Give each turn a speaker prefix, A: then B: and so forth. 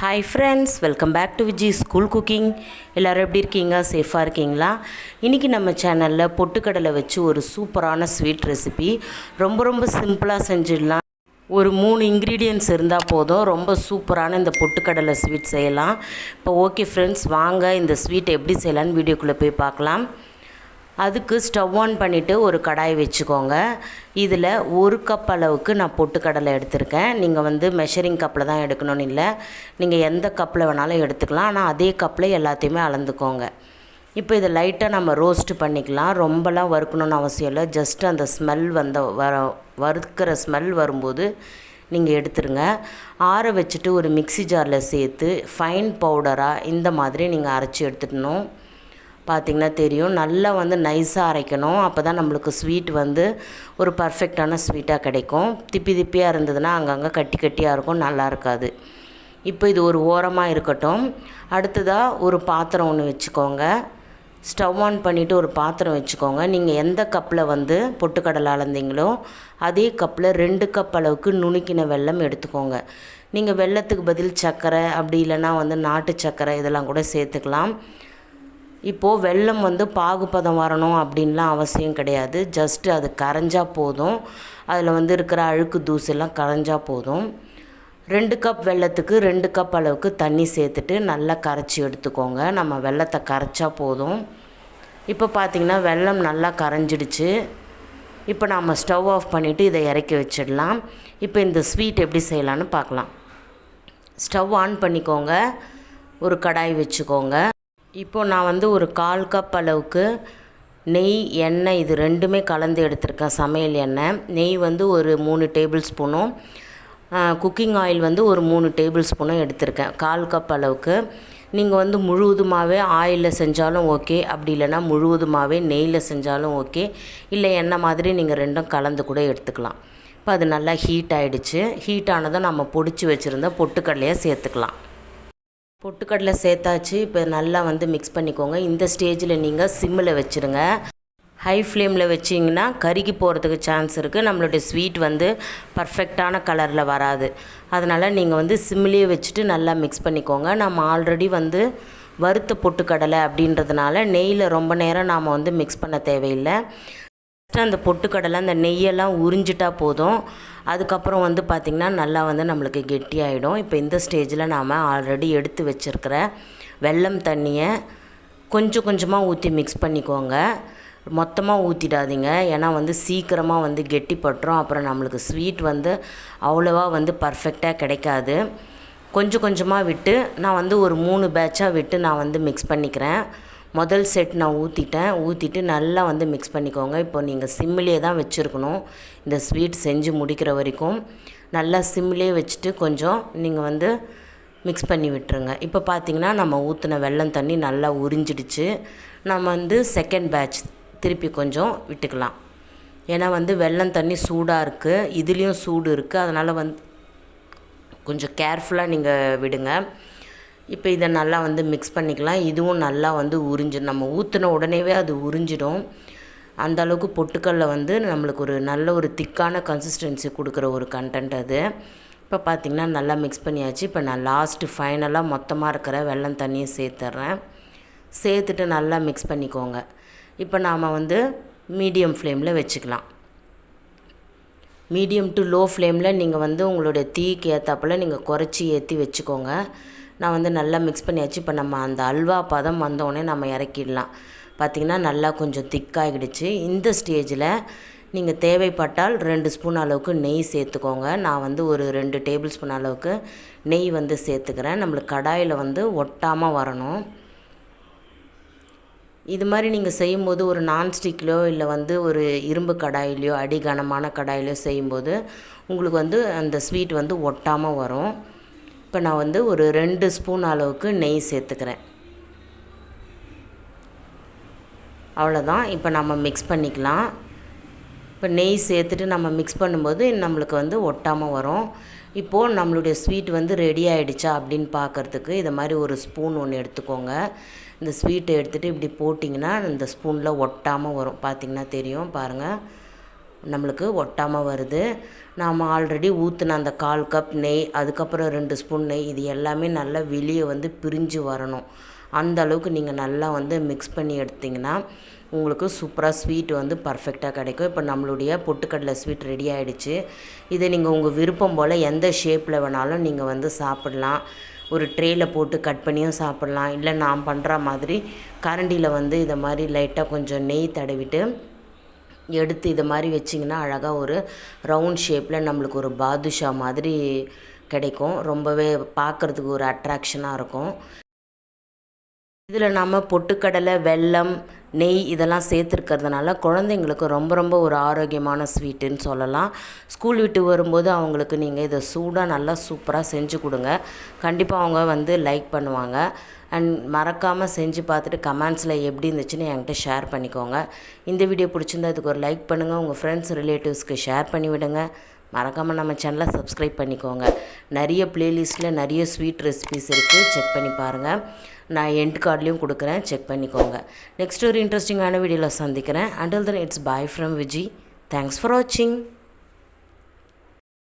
A: Hi friends, welcome back to Vijis School Cooking. எல்லாரும் எப்படி இருக்கீங்க? சேஃபாக இருக்கீங்களா? இன்றைக்கி நம்ம சேனலில் பொட்டுக்கடலை வச்சு ஒரு சூப்பரான ஸ்வீட் ரெசிபி ரொம்ப சிம்பிளாக செஞ்சிடலாம். ஒரு 3 இன்க்ரீடியன்ட்ஸ் இருந்தால் போதும், ரொம்ப சூப்பரான இந்த பொட்டுக்கடலை ஸ்வீட் செய்யலாம். இப்போ ஓகே ஃப்ரெண்ட்ஸ், வாங்க இந்த ஸ்வீட் எப்படி செய்யலான்னு வீடியோக்குள்ளே போய் பார்க்கலாம். அதுக்கு ஸ்டவ் ஆன் பண்ணிவிட்டு ஒரு கடாய் வச்சுக்கோங்க. இதில் 1 கப் அளவுக்கு நான் பொட்டுக்கடலை எடுத்திருக்கேன். நீங்கள் மெஷரிங் கப்பில் தான் எடுக்கணும்னு இல்லை, நீங்கள் எந்த கப்பில் வேணாலும் எடுத்துக்கலாம். ஆனால் அதே கப்பில் எல்லாத்தையுமே அளந்துக்கோங்க. இப்போ இதை லைட்டாக நம்ம ரோஸ்ட் பண்ணிக்கலாம். ரொம்பலாம் வறுக்கணுன்னு அவசியம் இல்லை. ஜஸ்ட் அந்த ஸ்மெல் வறுக்கிற ஸ்மெல் வரும்போது நீங்கள் எடுத்துருங்க. ஆற வச்சுட்டு ஒரு மிக்ஸி ஜாரில் சேர்த்து ஃபைன் பவுடராக இந்த மாதிரி நீங்கள் அரைச்சி எடுத்துடணும். பார்த்திங்கன்னா தெரியும், நல்லா நைஸாக அரைக்கணும். அப்போ தான் நம்மளுக்கு ஸ்வீட் ஒரு பர்ஃபெக்டான ஸ்வீட்டாக கிடைக்கும். திப்பியாக இருந்ததுன்னா அங்கங்கே கட்டியாக இருக்கும், நல்லா இருக்காது. இப்போ இது ஒரு ஓரமாக இருக்கட்டும். அடுத்ததாக ஒரு பாத்திரம் ஒன்று வச்சுக்கோங்க. ஸ்டவ் ஆன் பண்ணிவிட்டு ஒரு பாத்திரம் வச்சுக்கோங்க. நீங்கள் எந்த கப்பில் பொட்டுக்கடலை அளந்தீங்களோ அதே கப்பில் 2 கப் அளவுக்கு நுணுக்கின வெல்லம் எடுத்துக்கோங்க. நீங்கள் வெல்லத்துக்கு பதில் சர்க்கரை, அப்படி இல்லைன்னா நாட்டு சர்க்கரை இதெல்லாம் கூட சேர்த்துக்கலாம். இப்போது வெல்லம் பாகுபதம் வரணும் அப்படின்லாம் அவசியம் கிடையாது. ஜஸ்ட்டு அது கரைஞ்சால் போதும். அதில் இருக்கிற அழுக்கு தூசெல்லாம் கரைஞ்சால் போதும். 2 கப் வெல்லத்துக்கு 2 கப் அளவுக்கு தண்ணி சேர்த்துட்டு நல்லா கரைச்சி எடுத்துக்கோங்க. நம்ம வெல்லத்தை கரைச்சா போதும். இப்போ பார்த்திங்கன்னா வெல்லம் நல்லா கரைஞ்சிடுச்சு. இப்போ நம்ம ஸ்டவ் ஆஃப் பண்ணிவிட்டு இதை இறக்கி வச்சிடலாம். இப்போ இந்த ஸ்வீட் எப்படி செய்யலான்னு பார்க்கலாம். ஸ்டவ் ஆன் பண்ணிக்கோங்க. ஒரு கடாய் வச்சுக்கோங்க. இப்போது நான் ஒரு 1/4 கப் அளவுக்கு நெய், எண்ணெய் இது ரெண்டுமே கலந்து எடுத்திருக்கேன். சமையல் எண்ணெய், நெய் ஒரு 3 டேபிள் ஸ்பூனும், குக்கிங் ஆயில் ஒரு 3 டேபிள் ஸ்பூனும் எடுத்திருக்கேன். 1/4 கப் அளவுக்கு. நீங்கள் முழுவதுமாகவே ஆயிலில் செஞ்சாலும் ஓகே, அப்படி இல்லைன்னா முழுவதுமாகவே நெய்யில் செஞ்சாலும் ஓகே, இல்லை எண்ணெய் மாதிரி நீங்கள் ரெண்டும் கலந்து கூட எடுத்துக்கலாம். இப்போ அது நல்லா ஹீட் ஆகிடுச்சு. ஹீட் ஆனதும் நம்ம பொடிச்சு வச்சுருந்த பொட்டுக்கடலையை சேர்த்துக்கலாம். பொட்டுக்கடலை சேர்த்தாச்சு. இப்போ நல்லா மிக்ஸ் பண்ணிக்கோங்க. இந்த ஸ்டேஜில் நீங்கள் சிம்மில் வச்சுருங்க. ஹை ஃப்ளேமில் வச்சிங்கன்னா கருகி போகிறதுக்கு சான்ஸ் இருக்குது. நம்மளுடைய ஸ்வீட் பர்ஃபெக்டான கலரில் வராது. அதனால் நீங்கள் சிம்மிலே வச்சுட்டு நல்லா மிக்ஸ் பண்ணிக்கோங்க. நம்ம ஆல்ரெடி வறுத்த பொட்டுக்கடலை அப்படின்றதுனால நெய்யில் ரொம்ப நேரம் நாம் மிக்ஸ் பண்ண தேவையில்லை. அந்த பொட்டுக்கடலை அந்த நெய்யெல்லாம் உறிஞ்சிட்டா போதும். அதுக்கப்புறம் பார்த்திங்கன்னா நல்லா நம்மளுக்கு கெட்டியாகிடும். இப்போ இந்த ஸ்டேஜில் நாம் ஆல்ரெடி எடுத்து வச்சுருக்கிற வெல்லம் தண்ணியை கொஞ்சமாக ஊற்றி மிக்ஸ் பண்ணிக்கோங்க. மொத்தமாக ஊற்றிடாதீங்க, ஏன்னா சீக்கிரமாக கெட்டிப்பட்டுரும். அப்புறம் நம்மளுக்கு ஸ்வீட் அவ்வளோவா பர்ஃபெக்டாக கிடைக்காது. கொஞ்சமாக விட்டு நான் ஒரு 3 பேட்சாக விட்டு நான் மிக்ஸ் பண்ணிக்கிறேன். முதல் செட் நான் ஊற்றிட்டு நல்லா மிக்ஸ் பண்ணிக்கோங்க. இப்போ நீங்கள் சிம்மிலே தான் வச்சுருக்கணும். இந்த ஸ்வீட் செஞ்சு முடிக்கிற வரைக்கும் நல்லா சிம்மிலே வச்சுட்டு கொஞ்சம் நீங்கள் மிக்ஸ் பண்ணி விட்டுருங்க. இப்போ பார்த்திங்கன்னா நம்ம ஊற்றின வெல்லம் தண்ணி நல்லா உறிஞ்சிடுச்சு. நம்ம செகண்ட் பேட்ச் திருப்பி கொஞ்சம் விட்டுக்கலாம். ஏன்னா வெல்லம் தண்ணி சூடாக இருக்குது, இதுலேயும் சூடு இருக்குது. அதனால் கொஞ்சம் கேர்ஃபுல்லாக நீங்கள் விடுங்க. இப்போ இதை நல்லா மிக்ஸ் பண்ணிக்கலாம். இதுவும் நல்லா நம்ம ஊற்றின உடனேவே அது உறிஞ்சிடும். அந்த அளவுக்கு பொட்டுக்கல்ல நம்மளுக்கு ஒரு நல்ல ஒரு திக்கான கன்சிஸ்டன்சி கொடுக்குற ஒரு கண்டென்ட் அது. இப்போ பார்த்திங்கன்னா நல்லா மிக்ஸ் பண்ணியாச்சு. இப்போ நான் லாஸ்ட்டு ஃபைனலாக மொத்தமாக இருக்கிற வெல்லம் தண்ணியை சேர்த்துட்றேன். சேர்த்துட்டு நல்லா மிக்ஸ் பண்ணிக்கோங்க. இப்போ நாம் மீடியம் ஃப்ளேமில் வச்சுக்கலாம். மீடியம் டு லோ ஃப்ளேமில் நீங்கள் உங்களுடைய தீக்கு ஏற்றாப்பில் நீங்கள் குறைச்சி ஏற்றி வச்சுக்கோங்க. நான் நல்லா மிக்ஸ் பண்ணியாச்சு. இப்போ நம்ம அந்த அல்வா பதம் வந்தோடனே நம்ம இறக்கிடலாம். பார்த்திங்கன்னா நல்லா கொஞ்சம் திக்காகிடுச்சு. இந்த ஸ்டேஜில் நீங்கள் தேவைப்பட்டால் 2 ஸ்பூன் அளவுக்கு நெய் சேர்த்துக்கோங்க. நான் ஒரு 2 டேபிள் ஸ்பூன் அளவுக்கு நெய் சேர்த்துக்கிறேன். நம்மளுக்கு கடாயில் ஒட்டாமல் வரணும். இது மாதிரி நீங்கள் செய்யும்போது ஒரு நான்ஸ்டிக்லையோ இல்லை ஒரு இரும்பு கடாயிலையோ, அடி கனமான கடாயிலையோ செய்யும்போது உங்களுக்கு அந்த ஸ்வீட் ஒட்டாமல் வரும். இப்போ நான் ஒரு 2 ஸ்பூன் அளவுக்கு நெய் சேர்த்துக்கிறேன். அவ்வளோதான். இப்போ நம்ம மிக்ஸ் பண்ணிக்கலாம். இப்போ நெய் சேர்த்துட்டு நம்ம மிக்ஸ் பண்ணும்போது நம்மளுக்கு ஒட்டாமல் வரும். இப்போது நம்மளுடைய ஸ்வீட் ரெடி ஆகிடுச்சா அப்படின்னு பார்க்குறதுக்கு இதை மாதிரி ஒரு ஸ்பூன் ஒன்று எடுத்துக்கோங்க. இந்த ஸ்வீட்டை எடுத்துகிட்டு இப்படி போட்டிங்கன்னா இந்த ஸ்பூனில் ஒட்டாமல் வரும். பார்த்திங்கன்னா தெரியும், பாருங்கள். நம்மளுக்கு ஒட்டாமல் வருது. நாம் ஆல்ரெடி ஊற்றின அந்த 1/4 கப் நெய், அதுக்கப்புறம் 2 ஸ்பூன் நெய், இது எல்லாமே நல்லா வெளியே வந்து பிரிஞ்சு வரணும். அந்த அளவுக்கு நீங்கள் நல்லா வந்து மிக்ஸ் பண்ணி எடுத்திங்கன்னா உங்களுக்கு சூப்பராக ஸ்வீட் வந்து பர்ஃபெக்டாக கிடைக்கும். இப்போ நம்மளுடைய பொட்டுக்கடலை ஸ்வீட் ரெடி ஆகிடுச்சு. இதை நீங்கள் உங்கள் விருப்பம் போல் எந்த ஷேப்பில் வேணாலும் நீங்கள் வந்து சாப்பிட்லாம். ஒரு ட்ரேயில் போட்டு கட் பண்ணியும் சாப்பிட்லாம். இல்லை நான் பண்ணுற மாதிரி கரண்டியில் வந்து இதை மாதிரி லைட்டாக கொஞ்சம் நெய் தடவிட்டு எடுத்து இதை மாதிரி வச்சிங்கன்னா அழகாக ஒரு ரவுண்ட் ஷேப்பில் நம்மளுக்கு ஒரு பாதுஷா மாதிரி கிடைக்கும். ரொம்பவே பார்க்குறதுக்கு ஒரு அட்ராக்ஷனாக இருக்கும். இதில் நம்ம பொட்டுக்கடலை, வெல்லம், நெய் இதெல்லாம் சேர்த்துருக்கிறதுனால குழந்தைங்களுக்கு ரொம்ப ரொம்ப ஒரு ஆரோக்கியமான ஸ்வீட்டுன்னு சொல்லலாம். ஸ்கூல் விட்டு வரும்போது அவங்களுக்கு நீங்கள் இதை சூடாக நல்லா சூப்பராக செஞ்சு கொடுங்க. கண்டிப்பாக அவங்க வந்து லைக் பண்ணுவாங்க. அண்ட் மறக்காமல் செஞ்சு பார்த்துட்டு கமெண்ட்ஸில் எப்படி இருந்துச்சுன்னு என்கிட்ட ஷேர் பண்ணிக்கோங்க. இந்த வீடியோ பிடிச்சிருந்தா இதுக்கு ஒரு லைக் பண்ணுங்கள். உங்கள் ஃப்ரெண்ட்ஸ் ரிலேட்டிவ்ஸ்க்கு ஷேர் பண்ணிவிடுங்க. மறக்காமல் நம்ம சேனலை சப்ஸ்கிரைப் பண்ணிக்கோங்க. நிறைய ப்ளேலிஸ்ட்டில் நிறைய ஸ்வீட் ரெசிபிஸ் இருக்குது, செக் பண்ணி பாருங்கள். நான் எண்ட் கார்ட்லேயும் கொடுக்குறேன், செக் பண்ணிக்கோங்க. நெக்ஸ்ட் ஒரு இன்ட்ரெஸ்டிங்கான வீடியோவில் சந்திக்கிறேன். Until then it's bye from Viji. Thanks for வாட்சிங்.